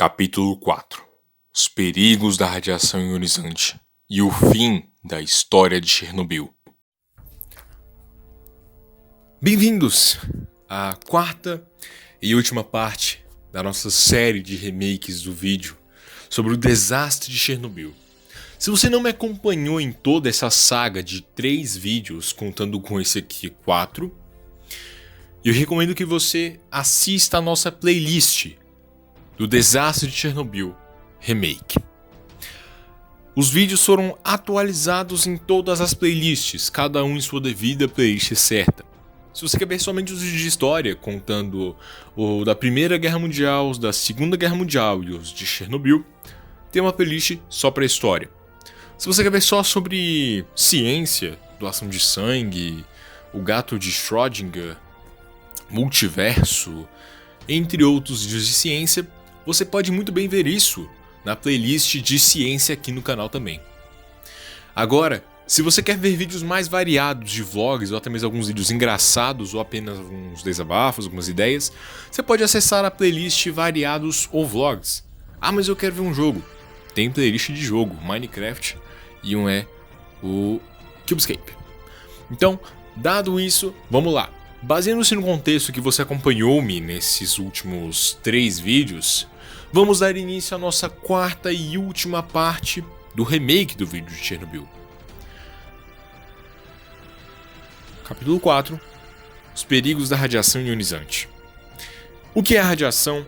Capítulo 4: Os perigos da radiação ionizante e o fim da história de Chernobyl. Bem-vindos à quarta e última parte da nossa série de remakes do vídeo sobre o desastre de Chernobyl. Se você não me acompanhou em toda essa saga de 3 vídeos, contando com esse aqui 4, eu recomendo que você assista a nossa playlist do Desastre de Chernobyl Remake. Os vídeos foram atualizados em todas as playlists, cada um em sua devida playlist certa. Se você quer ver somente os vídeos de história, contando o da Primeira Guerra Mundial, os da Segunda Guerra Mundial e os de Chernobyl, tem uma playlist só para história. Se você quer ver só sobre ciência, doação de sangue, o gato de Schrödinger, multiverso, entre outros vídeos de ciência, você pode muito bem ver isso na playlist de ciência aqui no canal também. Agora, se você quer ver vídeos mais variados de vlogs ou até mesmo alguns vídeos engraçados ou apenas alguns desabafos, algumas ideias, você pode acessar a playlist variados ou vlogs. Ah, mas eu quero ver um jogo. Tem playlist de jogo, Minecraft, e um é o Cubescape. Então, dado isso, vamos lá. Baseando-se no contexto que você acompanhou-me nesses últimos 3 vídeos, vamos dar início à nossa quarta e última parte do remake do vídeo de Chernobyl. Capítulo 4: Os perigos da radiação ionizante. O que é a radiação?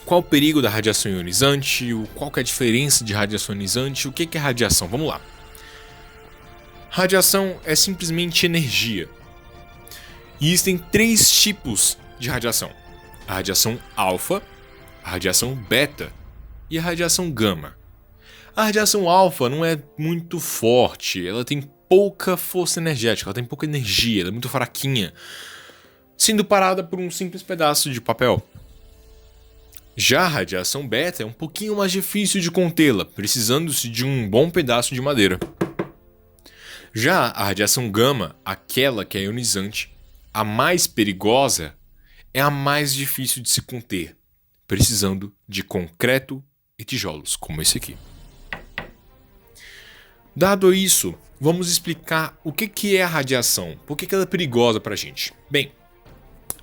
Qual o perigo da radiação ionizante? Qual que é a diferença de radiação ionizante? O que é radiação? Vamos lá. Radiação é simplesmente energia. E existem 3 tipos de radiação: a radiação alfa, a radiação beta e a radiação gama. A radiação alfa não é muito forte, ela tem pouca força energética, ela tem pouca energia, ela é muito fraquinha, sendo parada por um simples pedaço de papel. Já a radiação beta é um pouquinho mais difícil de contê-la, precisando-se de um bom pedaço de madeira. Já a radiação gama, aquela que é ionizante, a mais perigosa, é a mais difícil de se conter, precisando de concreto e tijolos, como esse aqui. Dado isso, vamos explicar o que é a radiação, por que ela é perigosa para a gente. Bem,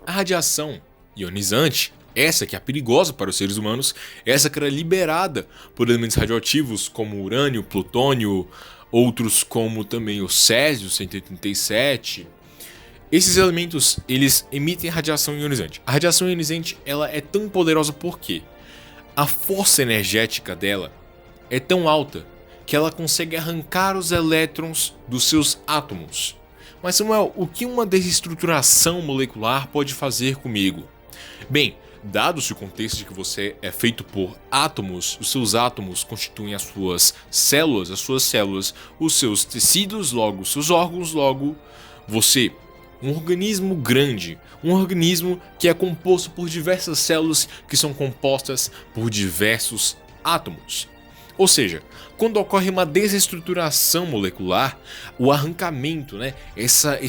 a radiação ionizante, essa que é perigosa para os seres humanos, essa que era liberada por elementos radioativos como urânio, plutônio, outros como também o césio 137. Esses elementos, eles emitem radiação ionizante. A radiação ionizante, ela é tão poderosa porque a força energética dela é tão alta que ela consegue arrancar os elétrons dos seus átomos. Mas Samuel, o que uma desestruturação molecular pode fazer comigo? Bem, dado-se o contexto de que você é feito por átomos, os seus átomos constituem as suas células, os seus tecidos, logo os seus órgãos, logo você. Um organismo grande, um organismo que é composto por diversas células que são compostas por diversos átomos. Ou seja, quando ocorre uma desestruturação molecular, o arrancamento, essa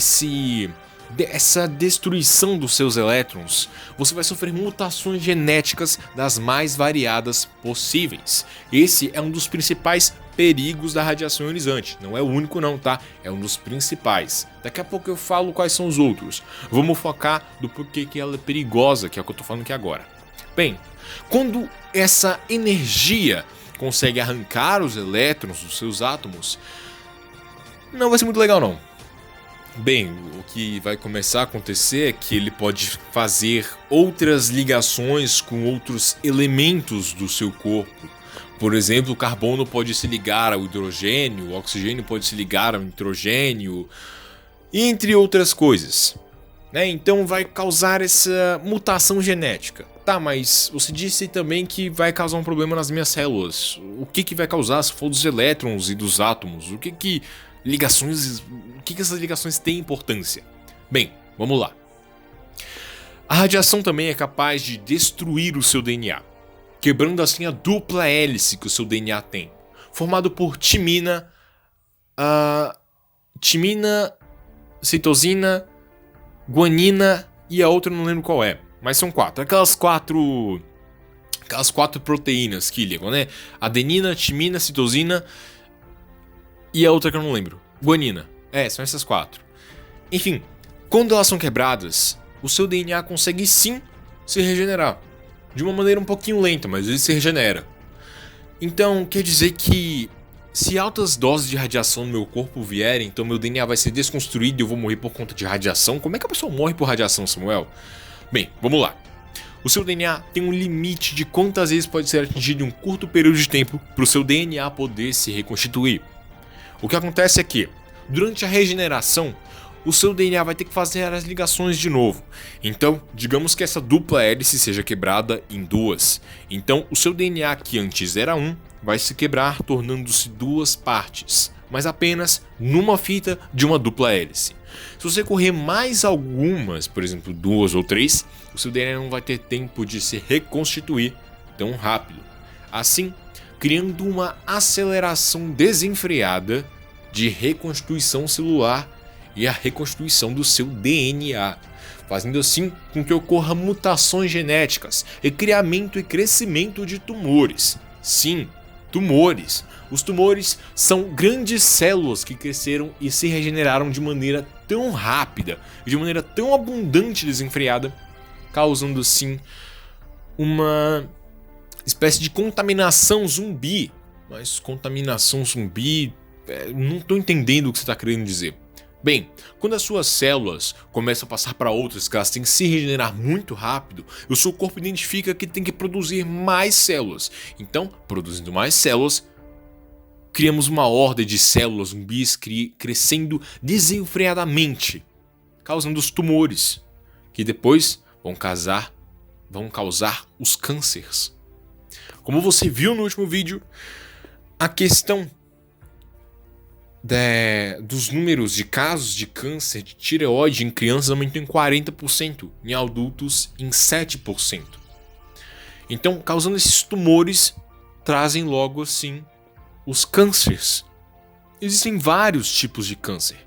destruição dos seus elétrons, você vai sofrer mutações genéticas das mais variadas possíveis. Esse é um dos principais perigos da radiação ionizante. Não é o único não, tá? É um dos principais. Daqui a pouco eu falo quais são os outros. Vamos focar do porquê que ela é perigosa, que é o que eu tô falando aqui agora. Bem, quando essa energia consegue arrancar os elétrons dos seus átomos, não vai ser muito legal não. Bem, o que vai começar a acontecer é que ele pode fazer outras ligações com outros elementos do seu corpo. Por exemplo, o carbono pode se ligar ao hidrogênio, o oxigênio pode se ligar ao nitrogênio, entre outras coisas. Então vai causar essa mutação genética. Tá, mas você disse também que vai causar um problema nas minhas células. O que vai causar se for dos elétrons e dos átomos? O que essas ligações têm importância? Bem, vamos lá. A radiação também é capaz de destruir o seu DNA, quebrando assim a dupla hélice que o seu DNA tem, formado por timina, citosina, guanina e a outra eu não lembro qual é, mas são 4. Aquelas 4 Aquelas 4 proteínas que ligam, né? Adenina, timina, citosina e a outra que eu não lembro. Guanina. São essas 4. Enfim, quando elas são quebradas, o seu DNA consegue sim se regenerar. De uma maneira um pouquinho lenta, mas ele se regenera. Então, quer dizer que se altas doses de radiação no meu corpo vierem, então meu DNA vai ser desconstruído e eu vou morrer por conta de radiação? Como é que a pessoa morre por radiação, Samuel? Bem, vamos lá. O seu DNA tem um limite de quantas vezes pode ser atingido em um curto período de tempo para o seu DNA poder se reconstituir. O que acontece é que, durante a regeneração, o seu DNA vai ter que fazer as ligações de novo. Então, digamos que essa dupla hélice seja quebrada em 2. Então, o seu DNA que antes era 1 vai se quebrar, tornando-se 2 partes, mas apenas numa fita de uma dupla hélice. Se você correr mais algumas, por exemplo 2 ou 3, o seu DNA não vai ter tempo de se reconstituir tão rápido. Assim, criando uma aceleração desenfreada de reconstituição celular e a reconstituição do seu DNA, fazendo assim com que ocorra mutações genéticas e criamento e crescimento de tumores. Sim, tumores. Os tumores são grandes células que cresceram e se regeneraram de maneira tão rápida e de maneira tão abundante e desenfreada, causando assim uma espécie de contaminação zumbi. Mas contaminação zumbi, não estou entendendo o que você está querendo dizer. Bem, quando as suas células começam a passar para outras que elas têm que se regenerar muito rápido, o seu corpo identifica que tem que produzir mais células. Então, produzindo mais células, criamos uma horda de células zumbis crescendo desenfreadamente, causando os tumores, que depois vão causar os cânceres. Como você viu no último vídeo, a questão dos números de casos de câncer de tireoide em crianças aumentou em 40%, em adultos em 7%. Então, causando esses tumores, trazem logo assim os cânceres. Existem vários tipos de câncer.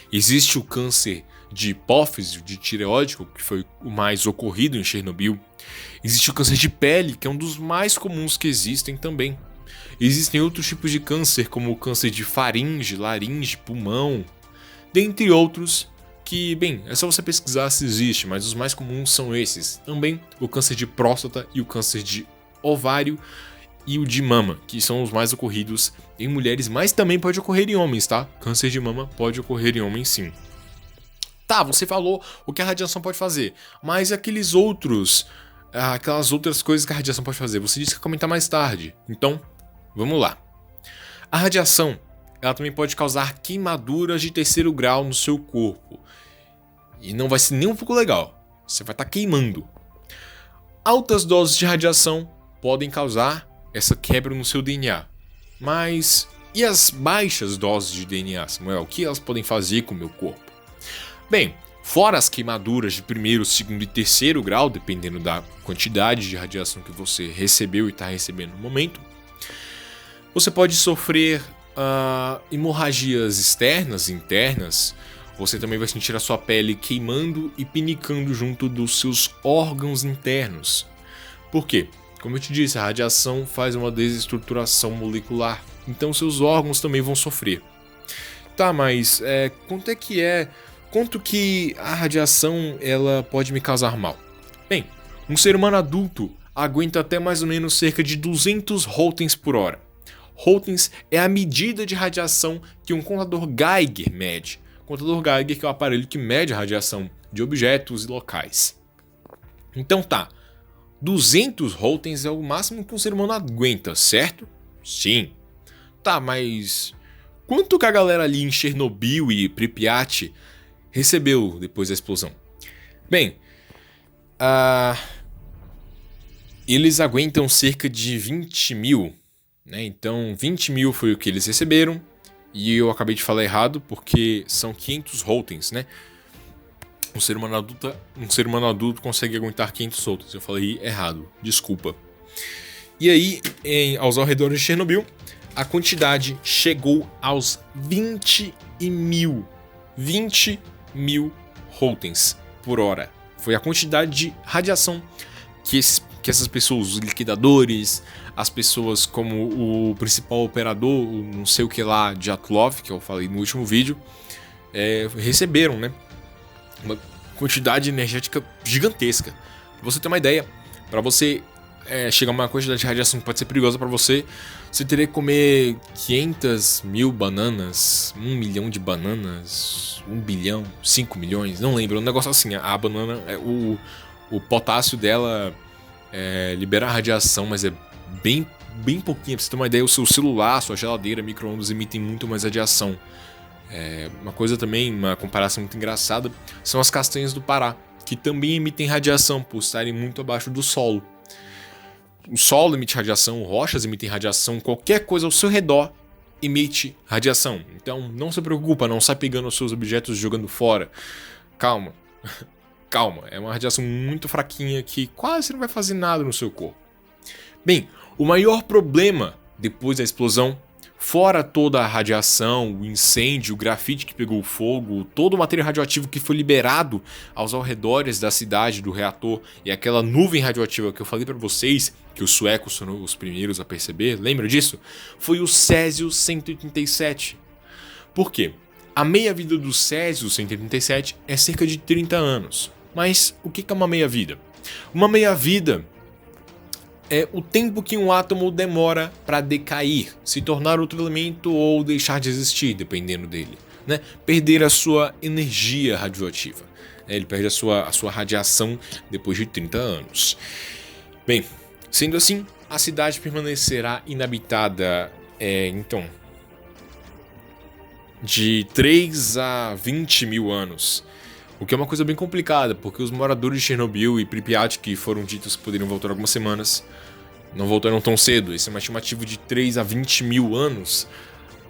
Existe o câncer de hipófise, de tireoide, que foi o mais ocorrido em Chernobyl. Existe o câncer de pele, que é um dos mais comuns que existem também. Existem outros tipos de câncer, como o câncer de faringe, laringe, pulmão, dentre outros que, bem, é só você pesquisar se existe, mas os mais comuns são esses. Também o câncer de próstata e o câncer de ovário e o de mama, que são os mais ocorridos em mulheres, mas também pode ocorrer em homens, tá? Câncer de mama pode ocorrer em homens sim. Tá, você falou o que a radiação pode fazer, mas aquelas outras coisas que a radiação pode fazer, você disse que ia comentar mais tarde, então vamos lá. A radiação, ela também pode causar queimaduras de 3º grau no seu corpo. E não vai ser nem um pouco legal. Você vai estar queimando. Altas doses de radiação podem causar essa quebra no seu DNA. Mas e as baixas doses de DNA, Samuel? O que elas podem fazer com o meu corpo? Bem, fora as queimaduras de 1º, 2º e 3º grau, dependendo da quantidade de radiação que você recebeu e está recebendo no momento, você pode sofrer hemorragias externas e internas. Você também vai sentir a sua pele queimando e pinicando junto dos seus órgãos internos. Por quê? Como eu te disse, a radiação faz uma desestruturação molecular, então seus órgãos também vão sofrer. Tá, mas quanto que a radiação ela pode me causar mal? Bem, um ser humano adulto aguenta até mais ou menos cerca de 200 holtens por hora. Holtens é a medida de radiação que um contador Geiger mede. O contador Geiger que é o aparelho que mede a radiação de objetos e locais. Então tá, 200 holtens é o máximo que um ser humano aguenta, certo? Sim. Tá, mas quanto que a galera ali em Chernobyl e Pripyat recebeu depois da explosão? Bem, eles aguentam cerca de 20 mil. Então 20 mil foi o que eles receberam. E eu acabei de falar errado porque são 500 holtens, né? Um ser humano adulto consegue aguentar 500 holtens. Eu falei errado, desculpa. E aí, aos arredores de Chernobyl, a quantidade chegou aos 20 mil holtens por hora. Foi a quantidade de radiação que que essas pessoas, os liquidadores, as pessoas como o principal operador, o não sei o que lá, Dyatlov, que eu falei no último vídeo, receberam, né, uma quantidade energética gigantesca. Pra você ter uma ideia, para você chegar a uma quantidade de radiação que pode ser perigosa para você, você teria que comer 500 mil bananas, 1 milhão de bananas, 1 bilhão, 5 milhões, não lembro, um negócio assim. A banana, o potássio dela libera radiação, mas é bem pouquinho. Pra você ter uma ideia, o seu celular, sua geladeira, micro-ondas emitem muito mais radiação. Uma coisa também, uma comparação muito engraçada, são as castanhas do Pará, que também emitem radiação por estarem muito abaixo do solo. O solo emite radiação, rochas emitem radiação, qualquer coisa ao seu redor emite radiação. Então não se preocupa, não sai pegando os seus objetos e jogando fora. Calma, calma, é uma radiação muito fraquinha que quase não vai fazer nada no seu corpo. Bem, o maior problema depois da explosão, fora toda a radiação, o incêndio, o grafite que pegou fogo, todo o material radioativo que foi liberado aos arredores da cidade do reator e aquela nuvem radioativa que eu falei para vocês, que os suecos foram os primeiros a perceber, lembra disso? Foi o Césio-137. Por quê? A meia-vida do Césio-137 é cerca de 30 anos. Mas o que é uma meia-vida? Uma meia-vida é o tempo que um átomo demora para decair, se tornar outro elemento ou deixar de existir, dependendo dele, né? Perder a sua energia radioativa. Ele perde a sua radiação depois de 30 anos. Bem, sendo assim, a cidade permanecerá inabitada, então, de 3 a 20 mil anos. O que é uma coisa bem complicada, porque os moradores de Chernobyl e Pripyat, que foram ditos que poderiam voltar algumas semanas, não voltaram tão cedo. Esse é uma estimativa de 3 a 20 mil anos.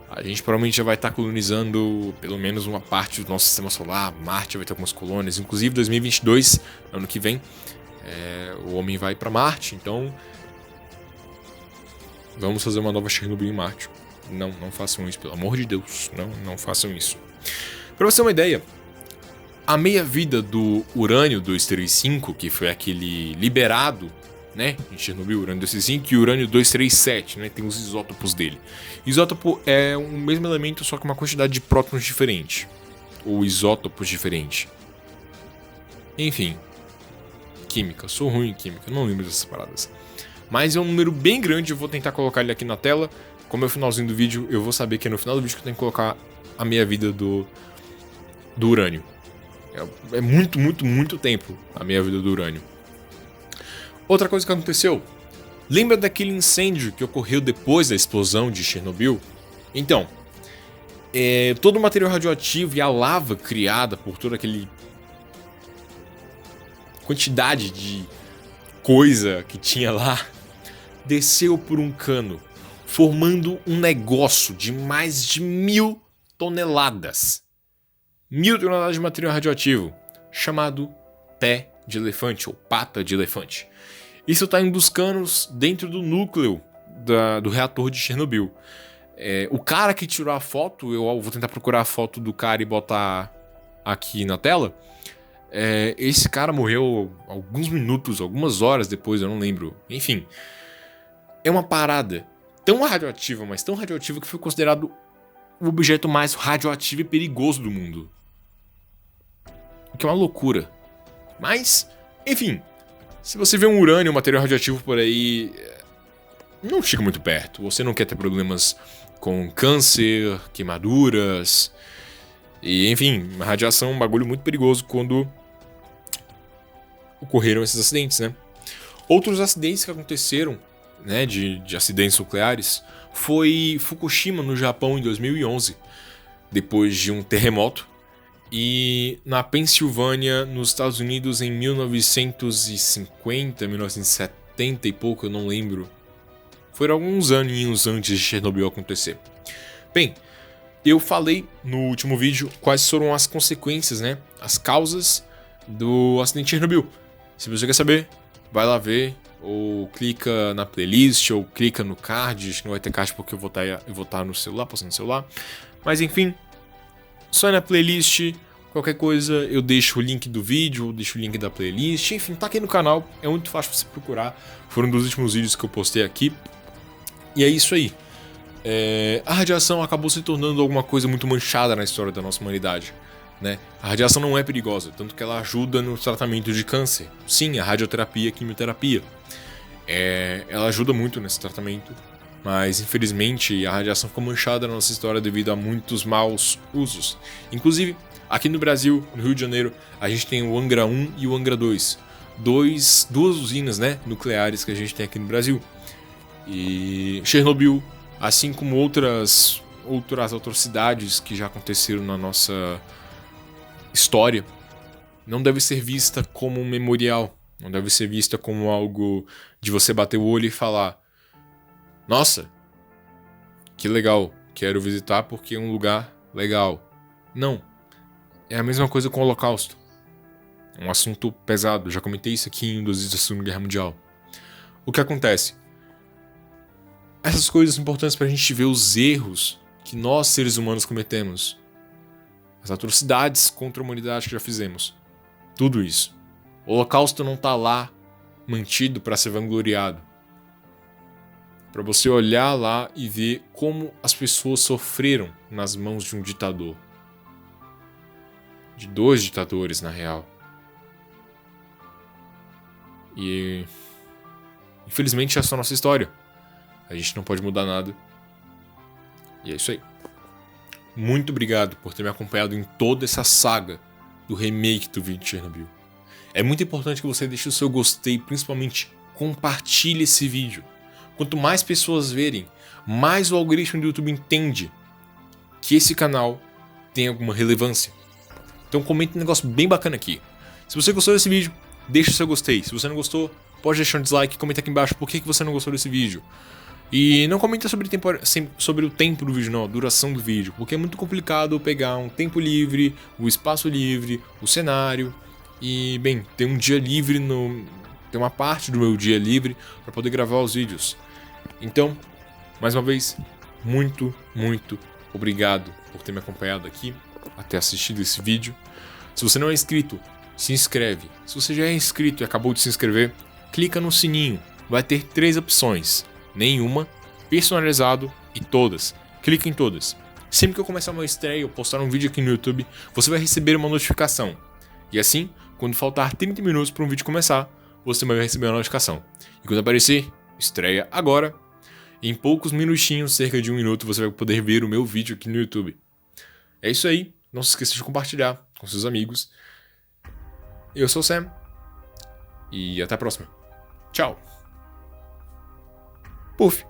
A gente provavelmente já vai estar colonizando pelo menos uma parte do nosso sistema solar. Marte vai ter algumas colônias. Inclusive 2022, ano que vem, o homem vai para Marte. Então vamos fazer uma nova Chernobyl em Marte. Não façam isso, pelo amor de Deus. Não façam isso. Para você ter uma ideia, a meia-vida do urânio 235, que foi aquele liberado, né, em Chernobyl, urânio 235 e urânio 237, né, tem os isótopos dele. Isótopo é o mesmo elemento, só que uma quantidade de prótons diferente, ou isótopos diferente. Enfim, química, sou ruim em química, não lembro dessas paradas. Mas é um número bem grande, eu vou tentar colocar ele aqui na tela. Como é o finalzinho do vídeo, eu vou saber que é no final do vídeo que eu tenho que colocar a meia-vida do urânio. É muito tempo a meia-vida do urânio. Outra coisa que aconteceu, lembra daquele incêndio que ocorreu depois da explosão de Chernobyl? Então, todo o material radioativo e a lava criada por toda aquela quantidade de coisa que tinha lá, desceu por um cano, formando um negócio de mais de 1.000 toneladas. 1.000 toneladas de material radioativo, chamado pé de elefante ou pata de elefante. Isso está em um dos canos dentro do núcleo do reator de Chernobyl. O cara que tirou a foto, eu vou tentar procurar a foto do cara e botar aqui na tela. Esse cara morreu alguns minutos, algumas horas depois, eu não lembro. Enfim, é uma parada tão radioativa, mas tão radioativa que foi considerado o objeto mais radioativo e perigoso do mundo. O que é uma loucura. Mas, enfim, se você vê um urânio, um material radioativo por aí, não chega muito perto. Você não quer ter problemas com câncer, queimaduras. E, enfim, a radiação é um bagulho muito perigoso quando ocorreram esses acidentes, né? Outros acidentes que aconteceram, né, de acidentes nucleares, foi Fukushima, no Japão, em 2011, depois de um terremoto. E na Pensilvânia, nos Estados Unidos, em 1950, 1970 e pouco, eu não lembro. Foram alguns aninhos antes de Chernobyl acontecer. Bem, eu falei no último vídeo quais foram as consequências, né? As causas do acidente de Chernobyl. Se você quer saber, vai lá ver, ou clica na playlist, ou clica no card. Acho que não vai ter card porque eu vou estar no celular, passando no celular. Mas enfim, só na playlist Qualquer coisa, eu deixo o link do vídeo, deixo o link da playlist, enfim, tá aqui no canal, é muito fácil você procurar. Foram dos últimos vídeos que eu postei aqui. E é isso aí. A radiação acabou se tornando alguma coisa muito manchada na história da nossa humanidade, né? A radiação não é perigosa, tanto que ela ajuda no tratamento de câncer. Sim, a radioterapia, a quimioterapia. Ela ajuda muito nesse tratamento, mas infelizmente a radiação ficou manchada na nossa história devido a muitos maus usos. Inclusive, aqui no Brasil, no Rio de Janeiro, a gente tem o Angra 1 e o Angra 2. Duas usinas, né, nucleares que a gente tem aqui no Brasil. E Chernobyl, assim como outras atrocidades que já aconteceram na nossa história, não deve ser vista como um memorial. Não deve ser vista como algo de você bater o olho e falar: nossa, que legal, quero visitar porque é um lugar legal. Não. É a mesma coisa com o Holocausto. É um assunto pesado, já comentei isso aqui em 2 da Segunda Guerra Mundial. O que acontece? Essas coisas são importantes pra gente ver os erros que nós, seres humanos, cometemos. As atrocidades contra a humanidade que já fizemos. Tudo isso. O Holocausto não tá lá mantido para ser vangloriado. Para você olhar lá e ver como as pessoas sofreram nas mãos de um ditador. De 2 ditadores, na real. E infelizmente essa é a nossa história. A gente não pode mudar nada. E é isso aí. Muito obrigado por ter me acompanhado em toda essa saga do remake do vídeo de Chernobyl. É muito importante que você deixe o seu gostei, principalmente compartilhe esse vídeo. Quanto mais pessoas verem, mais o algoritmo do YouTube entende que esse canal tem alguma relevância. Então comenta um negócio bem bacana aqui. Se você gostou desse vídeo, deixa o seu gostei. Se você não gostou, pode deixar um dislike, comenta aqui embaixo por que você não gostou desse vídeo. E não comenta sobre o tempo do vídeo, não, a duração do vídeo, porque é muito complicado pegar um tempo livre, o espaço livre, o cenário e, bem, ter um dia livre, ter uma parte do meu dia livre para poder gravar os vídeos. Então, mais uma vez, muito obrigado por ter me acompanhado aqui, até assistido esse vídeo. Se você não é inscrito, se inscreve. Se você já é inscrito e acabou de se inscrever, clica no sininho. Vai ter 3 opções. Nenhuma, personalizado e todas. Clique em todas. Sempre que eu começar uma estreia ou postar um vídeo aqui no YouTube, você vai receber uma notificação. E assim, quando faltar 30 minutos para um vídeo começar, você vai receber uma notificação. E quando aparecer, estreia agora, em poucos minutinhos, cerca de 1 minuto, você vai poder ver o meu vídeo aqui no YouTube. É isso aí. Não se esqueça de compartilhar com seus amigos. Eu sou o Sam. E até a próxima. Tchau. Puf.